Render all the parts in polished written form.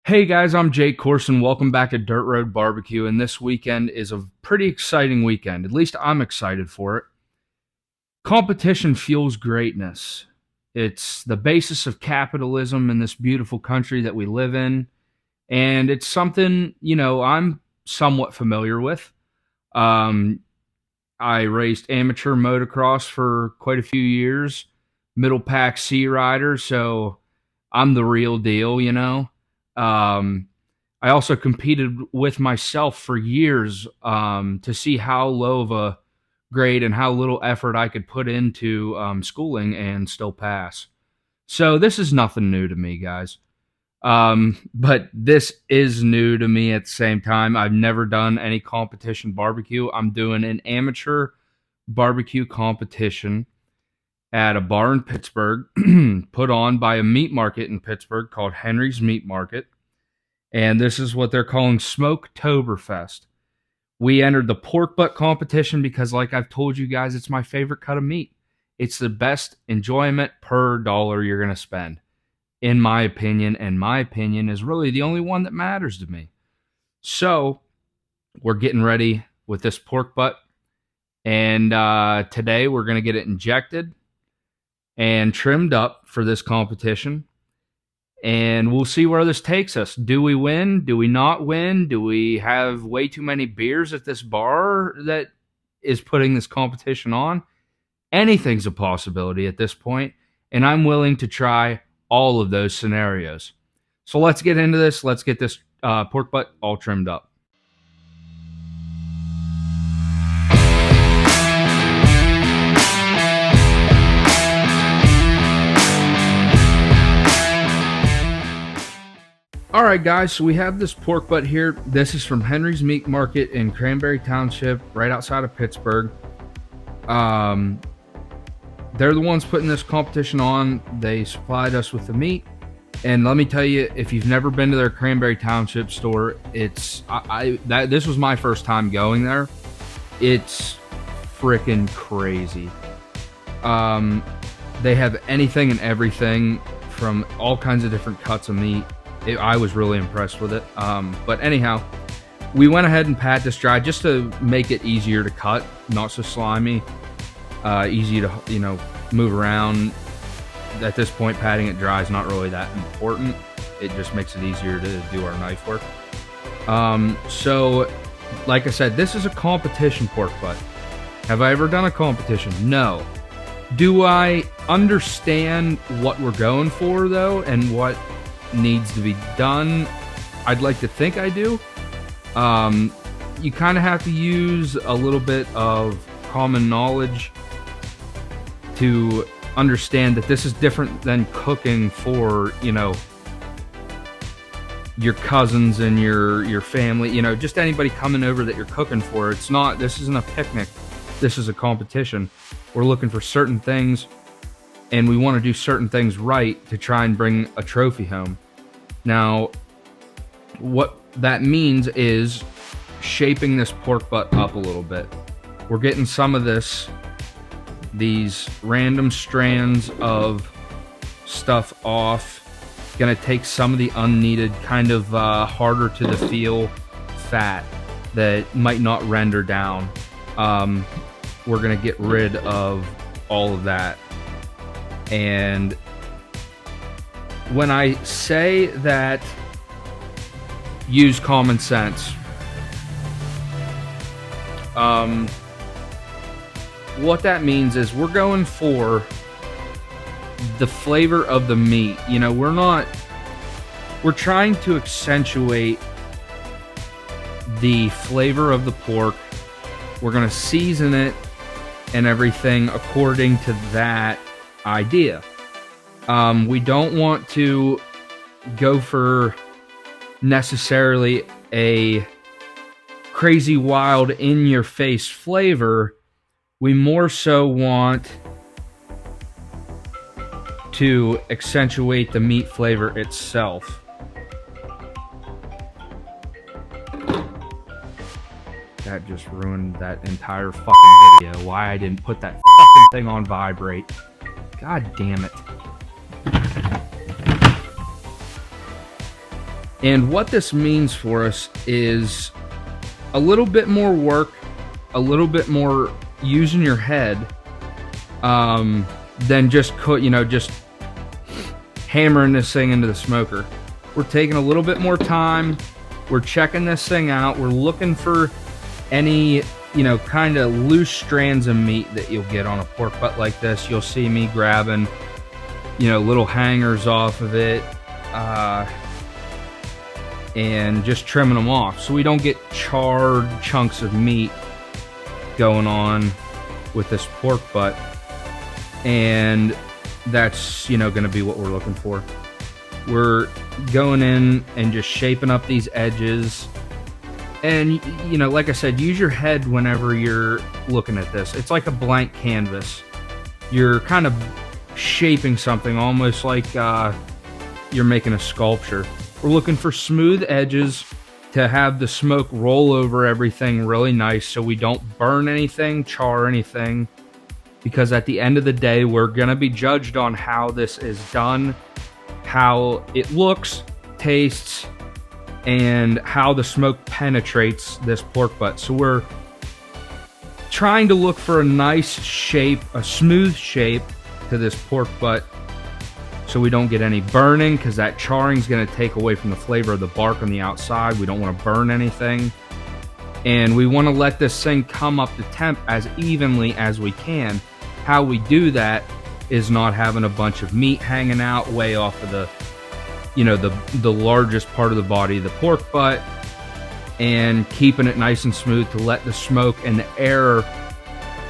Hey guys, I'm Jake Corson. Welcome back to Dirt Road Barbecue. And this weekend is a pretty exciting weekend. At least I'm excited for it. Competition fuels greatness. It's the basis of capitalism in this beautiful country that we live in. And it's something, I'm somewhat familiar with. Um, I raced amateur motocross for quite a few years, middle pack C rider. So I'm the real deal. Um, I also competed with myself for years to see how low of a grade and how little effort I could put into schooling and still pass. So this is nothing new to me, guys. But this is new to me at the same time. I've never done any competition barbecue. I'm doing an amateur barbecue competition at a bar in Pittsburgh, put on by a meat market in Pittsburgh called Henry's Meat Market. And this is what they're calling Smoketoberfest. We entered the pork butt competition because, like I've told you guys, it's my favorite cut of meat. It's the best enjoyment per dollar you're going to spend, in my opinion. And my opinion is really the only one that matters to me. So we're getting ready with this pork butt. And today we're going to get it injected and trimmed up for this competition. And we'll see where this takes us. Do we win? Do we not win? Do we have way too many beers at this bar that is putting this competition on? Anything's a possibility at this point, and I'm willing to try all of those scenarios. So let's get into this. Let's get this pork butt all trimmed up. All right, guys, so we have this pork butt here. This is from Henry's Meat Market in Cranberry Township, right outside of Pittsburgh. They're the ones putting this competition on. They supplied us with the meat. And let me tell you, if you've never been to their Cranberry Township store, this was my first time going there. It's freaking crazy. They have anything and everything from all kinds of different cuts of meat. I was really impressed with it. But anyhow, we went ahead and pat this dry just to make it easier to cut, not so slimy, easy to move around. At this point, patting it dry is not really that important. It just makes it easier to do our knife work. So, like I said, this is a competition pork butt. Have I ever done a competition? No. Do I understand what we're going for, though, and what needs to be done? I'd like to think I do. You kind of have to use a little bit of common knowledge to understand that this is different than cooking for, your cousins and your family, just anybody coming over that you're cooking for. This isn't a picnic. This is a competition. We're looking for certain things, and we want to do certain things right to try and bring a trophy home. Now, what that means is shaping this pork butt up a little bit. We're getting some of these random strands of stuff off. Gonna take some of the unneeded, kind of harder to the feel fat that might not render down. We're gonna get rid of all of that. And when I say that, use common sense. What that means is we're going for the flavor of the meat. We're trying to accentuate the flavor of the pork. We're going to season it and everything according to that idea. We don't want to go for necessarily a crazy wild in your face flavor. We more so want to accentuate the meat flavor itself. That just ruined that entire fucking video. Why I didn't put that fucking thing on vibrate. God damn it. And what this means for us is a little bit more work, a little bit more using your head, than just just hammering this thing into the smoker. We're taking a little bit more time. We're checking this thing out. We're looking for any, kind of loose strands of meat that you'll get on a pork butt like this. You'll see me grabbing, little hangers off of it, and just trimming them off so we don't get charred chunks of meat going on with this pork butt. And that's, going to be what we're looking for. We're going in and just shaping up these edges. And, like I said, use your head whenever you're looking at this. It's like a blank canvas. You're kind of shaping something almost like you're making a sculpture. We're looking for smooth edges to have the smoke roll over everything really nice so we don't burn anything, char anything. Because at the end of the day, we're going to be judged on how this is done, how it looks, tastes, and how the smoke penetrates this pork butt. So we're trying to look for a nice shape, a smooth shape to this pork butt so we don't get any burning, because that charring is going to take away from the flavor of the bark on the outside. We don't want to burn anything. And we want to let this thing come up to temp as evenly as we can. How we do that is not having a bunch of meat hanging out way off of the, the largest part of the body, the pork butt, and keeping it nice and smooth to let the smoke and the air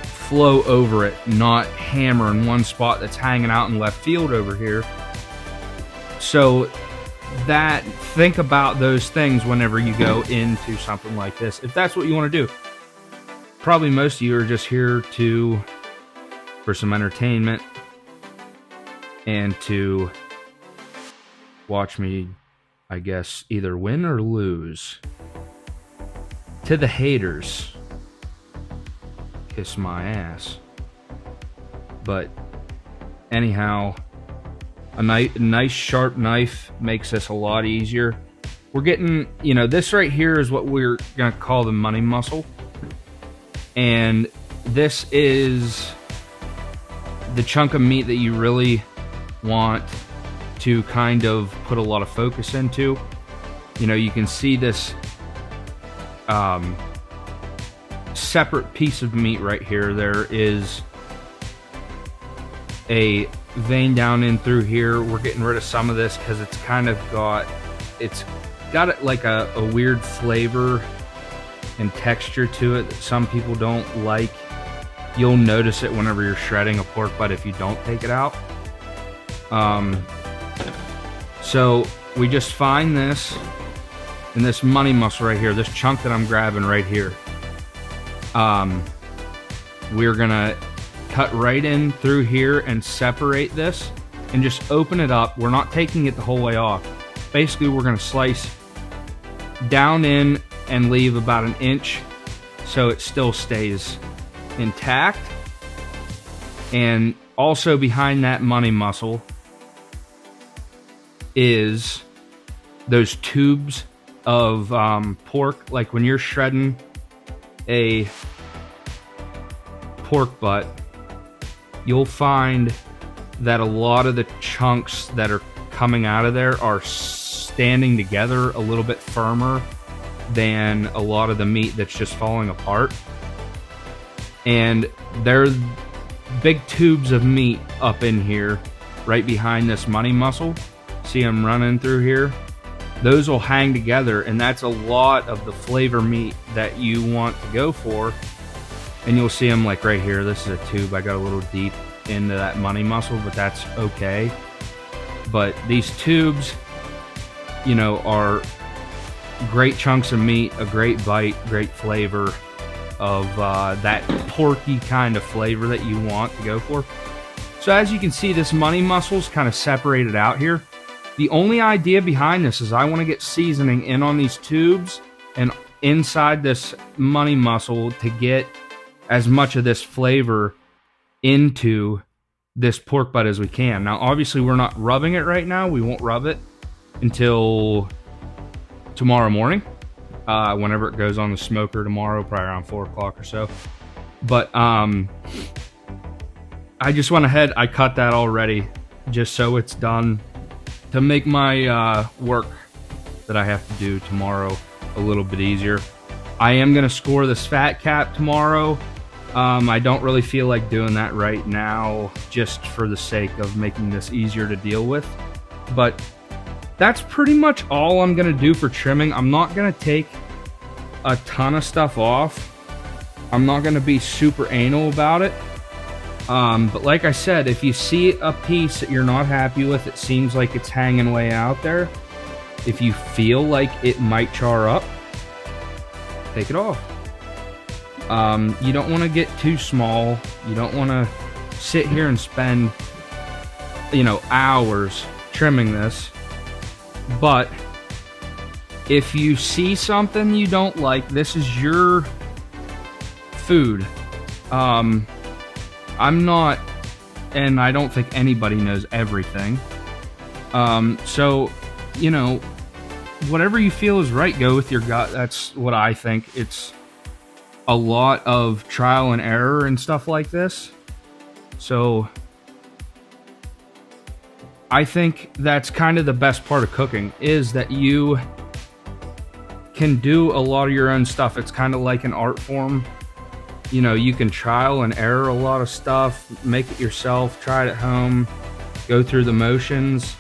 flow over it, not hammering one spot that's hanging out in left field over here. So think about those things whenever you go into something like this, if that's what you want to do. Probably most of you are just here for some entertainment and to watch me, I guess, either win or lose. To the haters, kiss my ass. But anyhow, a nice sharp knife makes this a lot easier. We're getting, this right here is what we're gonna call the money muscle, and this is the chunk of meat that you really want to kind of put a lot of focus into. You can see this separate piece of meat right here. There is a vein down in through here. We're getting rid of some of this because it's got it like a weird flavor and texture to it that some people don't like. You'll notice it whenever you're shredding a pork butt if you don't take it out. So we just find this and this money muscle right here, this chunk that I'm grabbing right here. We're gonna cut right in through here and separate this and just open it up. We're not taking it the whole way off. Basically, we're gonna slice down in and leave about an inch so it still stays intact. And also behind that money muscle is those tubes of pork. Like when you're shredding a pork butt, you'll find that a lot of the chunks that are coming out of there are standing together a little bit firmer than a lot of the meat that's just falling apart. And there's big tubes of meat up in here right behind this money muscle. See them running through here? Those will hang together, and that's a lot of the flavor meat that you want to go for. And you'll see them like right here. This is a tube. I got a little deep into that money muscle, but that's okay. But these tubes, are great chunks of meat, a great bite, great flavor of that porky kind of flavor that you want to go for. So as you can see, this money muscle's kind of separated out here. The only idea behind this is I want to get seasoning in on these tubes and inside this money muscle to get as much of this flavor into this pork butt as we can. Now, obviously, we're not rubbing it right now. We won't rub it until tomorrow morning, whenever it goes on the smoker tomorrow, probably around 4 o'clock or so. But I just went ahead, I cut that already just so it's done to make my work that I have to do tomorrow a little bit easier. I am going to score this fat cap tomorrow. I don't really feel like doing that right now, just for the sake of making this easier to deal with. But that's pretty much all I'm going to do for trimming. I'm not going to take a ton of stuff off. I'm not going to be super anal about it. But like I said, if you see a piece that you're not happy with, it seems like it's hanging way out there, if you feel like it might char up, take it off. You don't want to get too small. You don't want to sit here and spend, hours trimming this. But if you see something you don't like, this is your food. I'm not, and I don't think anybody knows everything. So, whatever you feel is right, go with your gut. That's what I think. It's a lot of trial and error and stuff like this. So I think that's kind of the best part of cooking, is that you can do a lot of your own stuff. It's kind of like an art form. You can trial and error a lot of stuff, make it yourself, try it at home, go through the motions,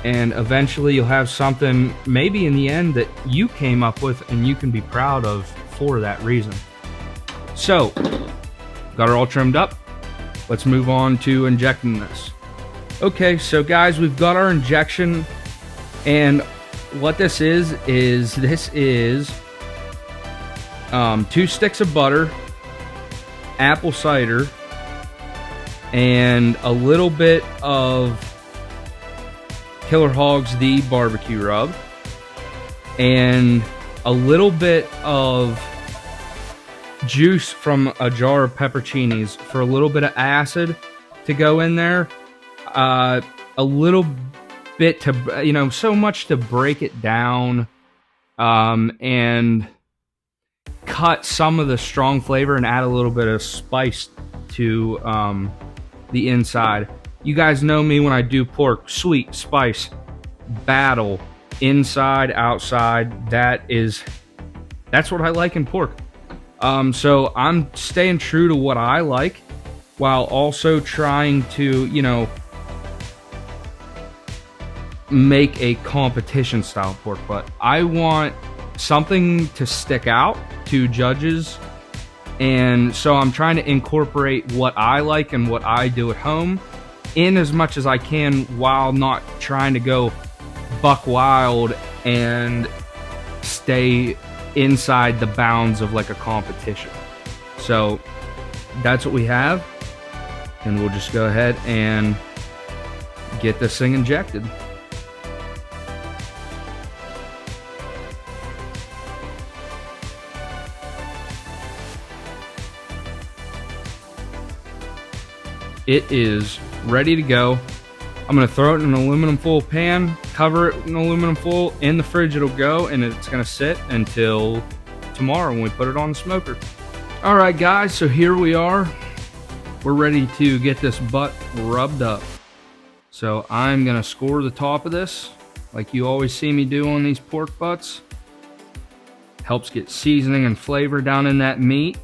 and eventually you'll have something maybe in the end that you came up with and you can be proud of for that reason. So, got her all trimmed up. Let's move on to injecting this. Okay, so guys, we've got our injection, and what this is 2 sticks of butter, apple cider, and a little bit of Killer Hogs the barbecue rub, and a little bit of juice from a jar of pepperoncinis for a little bit of acid to go in there. A little bit to, so much to break it down, and cut some of the strong flavor and add a little bit of spice to the inside. You guys know me when I do pork: sweet, spice, battle, inside, outside. That's what I like in pork. So I'm staying true to what I like, while also trying to, make a competition style pork butt. I want something to stick out to judges, and so I'm trying to incorporate what I like and what I do at home in as much as I can, while not trying to go buck wild and stay inside the bounds of like a competition. So that's what we have, and we'll just go ahead and get this thing injected. It is ready to go. I'm going to throw it in an aluminum foil pan, cover it in aluminum foil. In the fridge it'll go, and it's going to sit until tomorrow when we put it on the smoker. Alright guys, so here we are. We're ready to get this butt rubbed up. So I'm going to score the top of this, like you always see me do on these pork butts. Helps get seasoning and flavor down in that meat.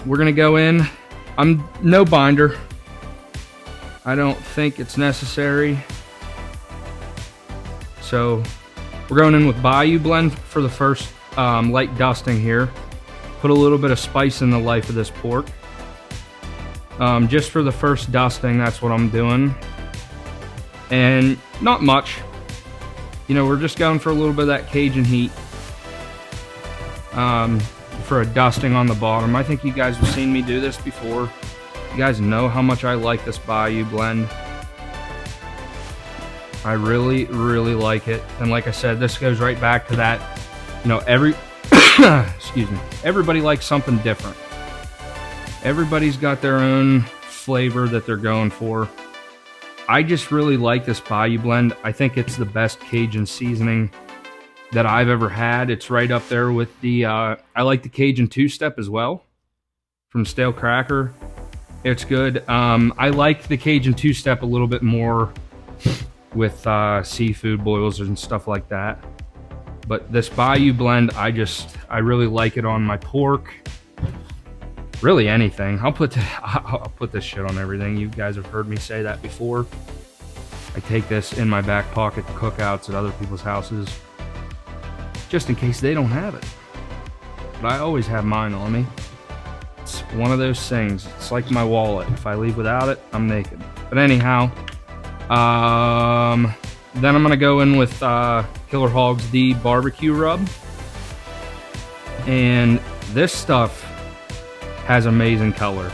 We're gonna go in. I'm no binder. I don't think it's necessary. So we're going in with Bayou blend for the first light dusting here. Put a little bit of spice in the life of this pork. Just for the first dusting, that's what I'm doing. And not much. We're just going for a little bit of that Cajun heat. For a dusting on the bottom. I think you guys have seen me do this before. You guys know how much I like this Bayou blend. I really, really like it. And like I said, this goes right back to that, excuse me, everybody likes something different. Everybody's got their own flavor that they're going for. I just really like this Bayou blend. I think it's the best Cajun seasoning that I've ever had. It's right up there with the, I like the Cajun two-step as well from Stale Cracker. It's good. I like the Cajun two-step a little bit more with seafood boils and stuff like that. But this Bayou blend, I really like it on my pork. Really anything. I'll put this shit on everything. You guys have heard me say that before. I take this in my back pocket to cookouts at other people's houses, just in case they don't have it. But I always have mine on me. It's one of those things. It's like my wallet. If I leave without it, I'm naked. But anyhow, then I'm gonna go in with Killer Hogs D barbecue rub. And this stuff has amazing color.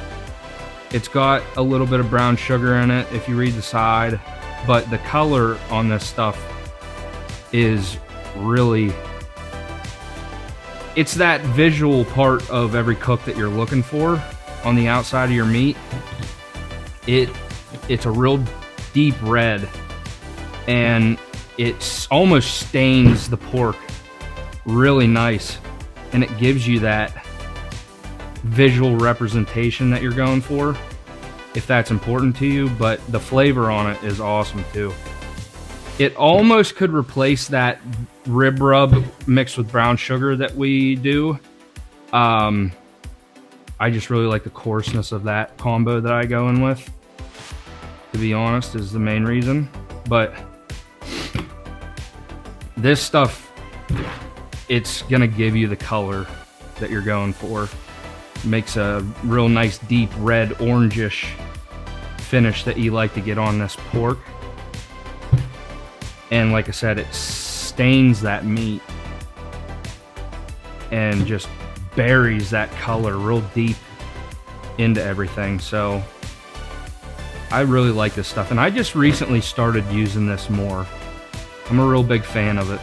It's got a little bit of brown sugar in it if you read the side, but the color on this stuff is really, it's that visual part of every cook that you're looking for on the outside of your meat. It's a real deep red, and it almost stains the pork really nice, and it gives you that visual representation that you're going for, if that's important to you. But the flavor on it is awesome too. It almost could replace that rib rub mixed with brown sugar that we do. I just really like the coarseness of that combo that I go in with, to be honest, is the main reason. But this stuff, it's gonna give you the color that you're going for. Makes a real nice deep red orangish finish that you like to get on this pork. And like I said, it stains that meat and just buries that color real deep into everything. So I really like this stuff, and I just recently started using this more. I'm a real big fan of it.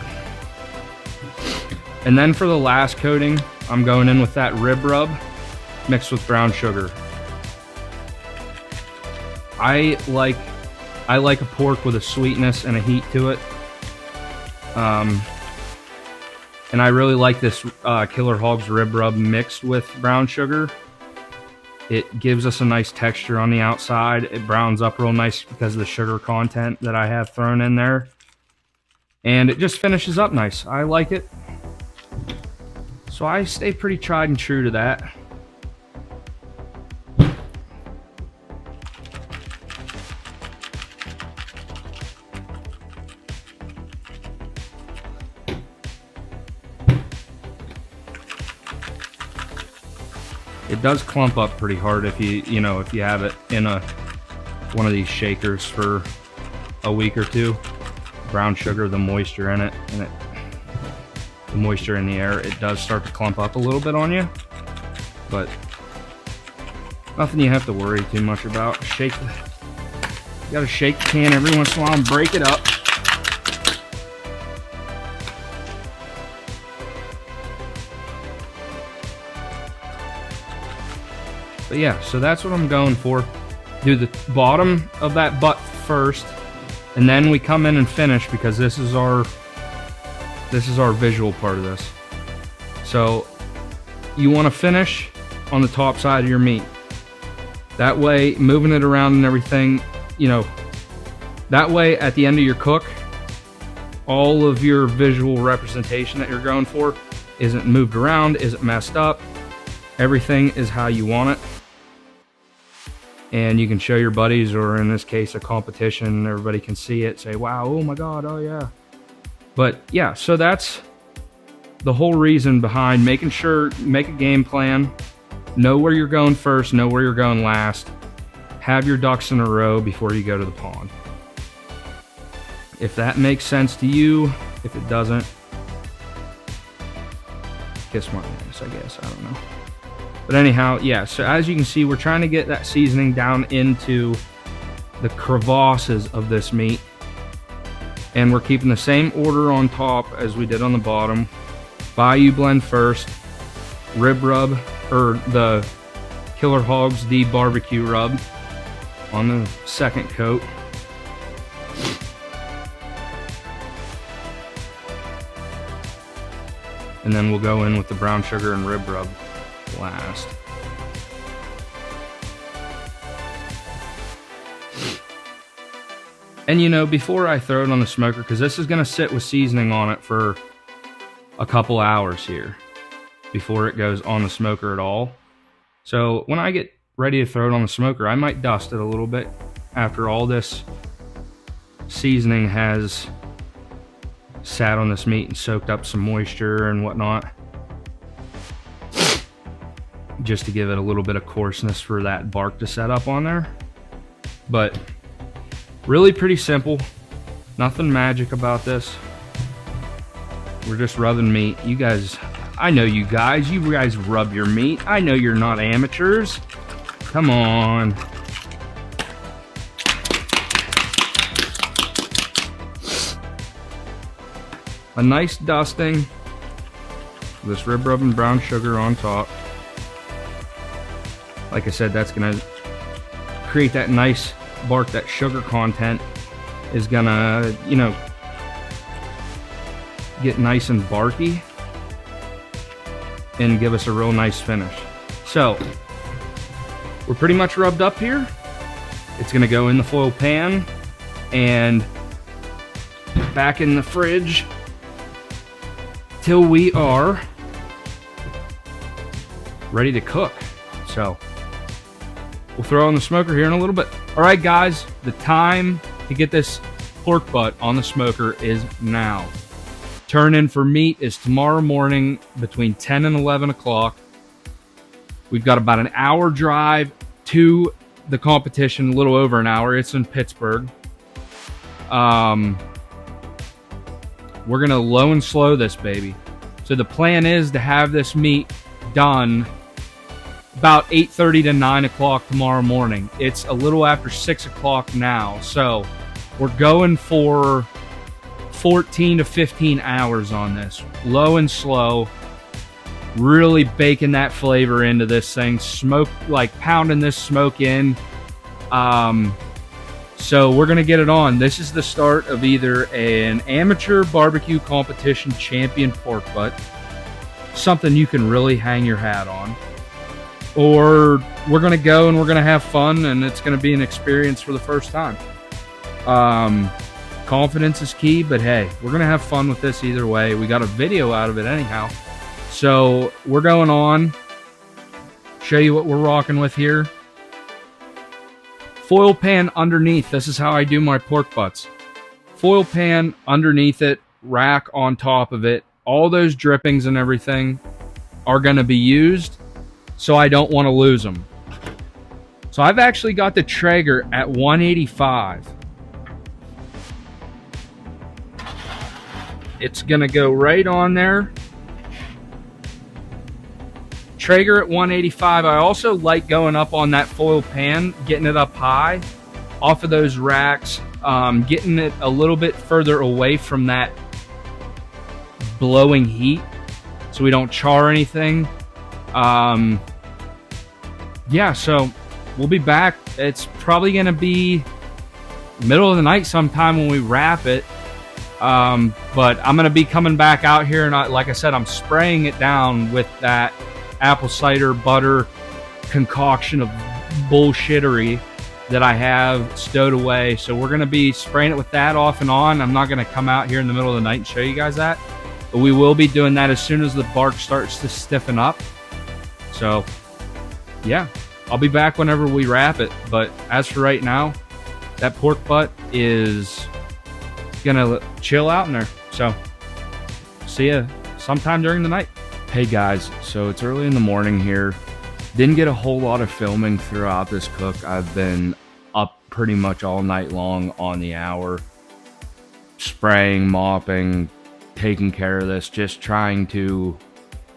And then for the last coating, I'm going in with that rib rub mixed with brown sugar. I like a pork with a sweetness and a heat to it. And I really like this Killer Hogs rib rub mixed with brown sugar. It gives us a nice texture on the outside. It browns up real nice because of the sugar content that I have thrown in there. And it just finishes up nice. I like it. So I stay pretty tried and true to that. It does clump up pretty hard if you have it in one of these shakers for a week or two. Brown sugar, the moisture in it, and the moisture in the air, it does start to clump up a little bit on you, but nothing you have to worry too much about. You gotta shake the can every once in a while and break it up. But yeah, so that's what I'm going for. Do the bottom of that butt first, and then we come in and finish, because this is our visual part of this. So you want to finish on the top side of your meat. That way, moving it around and everything, that way at the end of your cook, all of your visual representation that you're going for isn't moved around, isn't messed up. Everything is how you want it. And you can show your buddies, or in this case, a competition. Everybody can see it, say, wow, oh my God, oh yeah. But yeah, so that's the whole reason behind making sure, make a game plan, know where you're going first, know where you're going last, have your ducks in a row before you go to the pond. If that makes sense to you, if it doesn't, kiss my ass, I guess, I don't know. But anyhow, yeah, so as you can see, we're trying to get that seasoning down into the crevasses of this meat. And we're keeping the same order on top as we did on the bottom. Bayou blend first, rib rub, or the Killer Hogs D barbecue rub, on the second coat. And then we'll go in with the brown sugar and rib rub last. And you know, before I throw it on the smoker, because this is going to sit with seasoning on it for a couple hours here before it goes on the smoker at all. So when I get ready to throw it on the smoker, I might dust it a little bit after all this seasoning has sat on this meat and soaked up some moisture and whatnot, just to give it a little bit of coarseness for that bark to set up on there. But really pretty simple, nothing magic about this. We're just rubbing meat. You guys, I know you guys rub your meat. I know you're not amateurs. Come on. A nice dusting. This rib rub and brown sugar on top. Like I said, that's gonna create that nice bark. That sugar content is gonna, you know, get nice and barky and give us a real nice finish. So we're pretty much rubbed up here. It's gonna go in the foil pan and back in the fridge till we are ready to cook. So we'll throw it on the smoker here in a little bit. All right, guys, the time to get this pork butt on the smoker is now. Turn in for meat is tomorrow morning between 10 and 11 o'clock. We've got about an hour drive to the competition, a little over an hour. It's in Pittsburgh. We're going to low and slow this baby. So the plan is to have this meat done about 8:30 to 9 o'clock tomorrow morning. It's a little after 6 o'clock now. So we're going for 14 to 15 hours on this. Low and slow. Really baking that flavor into this thing. Smoke, like pounding this smoke in. So we're going to get it on. This is the start of either an amateur barbecue competition champion pork butt, something you can really hang your hat on, or we're going to go and we're going to have fun and it's going to be an experience for the first time. Confidence is key, but hey, we're going to have fun with this either way. We got a video out of it anyhow. So we're going on. Show you what we're rocking with here. Foil pan underneath. This is how I do my pork butts. Foil pan underneath it, rack on top of it. All those drippings and everything are going to be used, so I don't want to lose them. So I've actually got the Traeger at 185. It's going to go right on there. Traeger at 185. I also like going up on that foil pan, getting it up high off of those racks, getting it a little bit further away from that blowing heat so we don't char anything. Yeah, so we'll be back. It's probably going to be middle of the night sometime when we wrap it. But I'm going to be coming back out here, and like I said, I'm spraying it down with that apple cider butter concoction of bullshittery that I have stowed away. So we're going to be spraying it with that off and on. I'm not going to come out here in the middle of the night and show you guys that, but we will be doing that as soon as the bark starts to stiffen up. So yeah, I'll be back whenever we wrap it. But as for right now, that pork butt is gonna chill out in there. So see ya sometime during the night. Hey guys, so it's early in the morning here. Didn't get a whole lot of filming throughout this cook. I've been up pretty much all night long on the hour, spraying, mopping, taking care of this, just trying to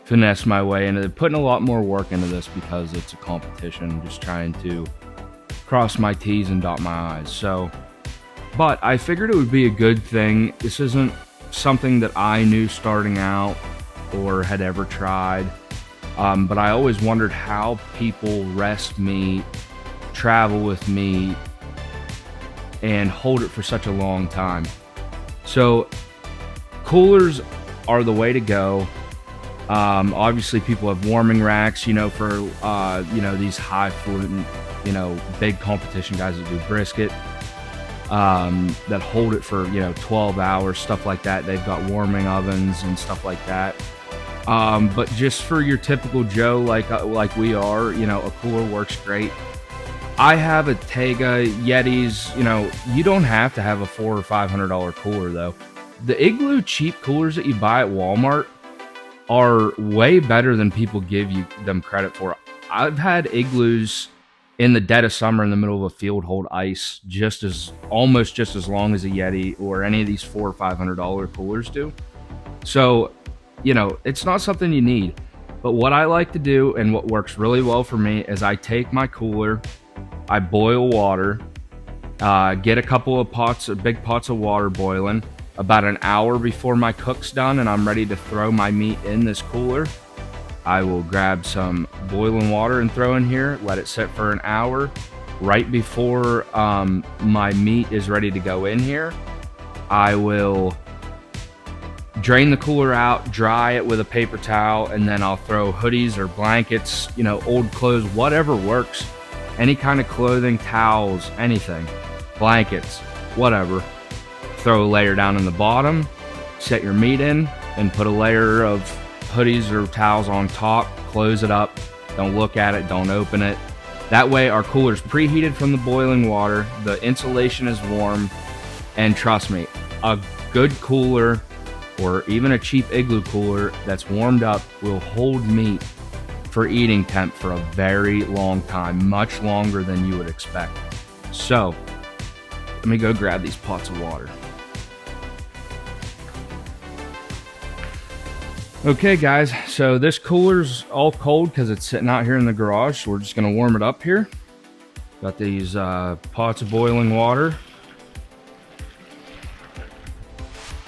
finesse my way into it, putting a lot more work into this because it's a competition, just trying to cross my T's and dot my I's. So, but I figured it would be a good thing. This isn't something that I knew starting out or had ever tried, but I always wondered how people rest meat, travel with me and hold it for such a long time. So coolers are the way to go. Obviously, people have warming racks, for these highfalutin, big competition guys that do brisket, that hold it for 12 hours, stuff like that. They've got warming ovens and stuff like that. But just for your typical Joe, like we are, a cooler works great. I have a Tega Yetis. You don't have to have a $400 or $500 cooler though. The Igloo cheap coolers that you buy at Walmart are way better than people give you them credit for. I've had Igloos in the dead of summer in the middle of a field hold ice almost just as long as a Yeti or any of these $400 or $500 coolers do. So, it's not something you need. But what I like to do and what works really well for me is I take my cooler, I boil water, get a couple of big pots of water boiling about an hour before my cook's done and I'm ready to throw my meat in this cooler. I will grab some boiling water and throw in here, let it sit for an hour. Right before my meat is ready to go in here, I will drain the cooler out, dry it with a paper towel, and then I'll throw hoodies or blankets, old clothes, whatever works. Any kind of clothing, towels, anything, blankets, whatever. Throw a layer down in the bottom, set your meat in, and put a layer of hoodies or towels on top. Close it up. Don't look at it. Don't open it. That way our cooler's preheated from the boiling water. The insulation is warm. And trust me, a good cooler or even a cheap Igloo cooler that's warmed up will hold meat for eating temp for a very long time, much longer than you would expect. So let me go grab these pots of water. Okay guys, so this cooler's all cold because it's sitting out here in the garage, so we're just gonna warm it up here. Got these pots of boiling water.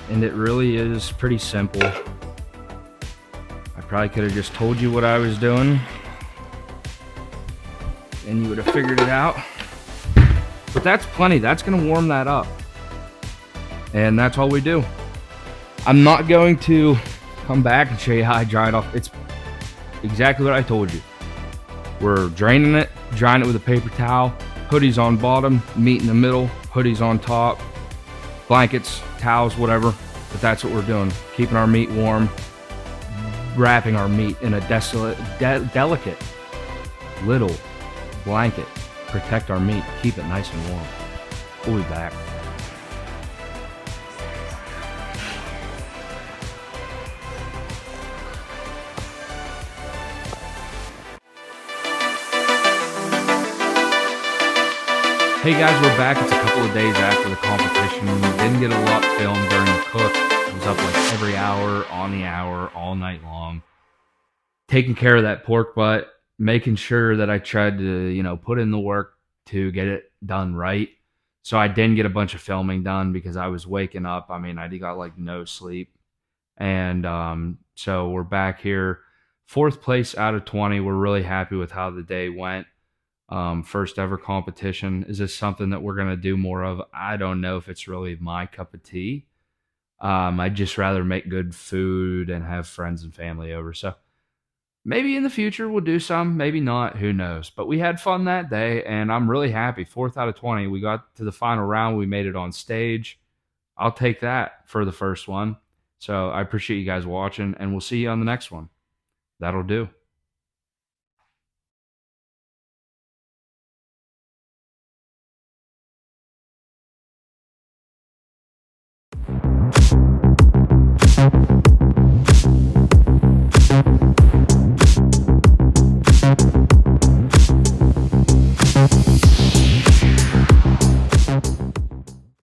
And it really is pretty simple. I probably could have just told you what I was doing and you would have figured it out. But that's plenty, that's gonna warm that up. And that's all we do. I'm not going to come back and show you how I dry it off. It's exactly what I told you. We're draining it, drying it with a paper towel, hoodies on bottom, meat in the middle, hoodies on top, blankets, towels, whatever. But that's what we're doing. Keeping our meat warm, wrapping our meat in a delicate little blanket. Protect our meat, keep it nice and warm. We'll be back. Hey guys, we're back. It's a couple of days after the competition. Didn't get a lot filmed during the cook. It was up like every hour, on the hour, all night long. Taking care of that pork butt, making sure that I tried to, put in the work to get it done right. So I didn't get a bunch of filming done because I was waking up. I mean, I got like no sleep. And so we're back here. 4th place out of 20. We're really happy with how the day went. First ever competition. Is this something that we're going to do more of? I don't know if it's really my cup of tea. I'd just rather make good food and have friends and family over. So maybe in the future we'll do some, maybe not, who knows. But we had fun that day and I'm really happy. 4th out of 20. We got to the final round. We made it on stage. I'll take that for the first one. So I appreciate you guys watching and we'll see you on the next one. That'll do.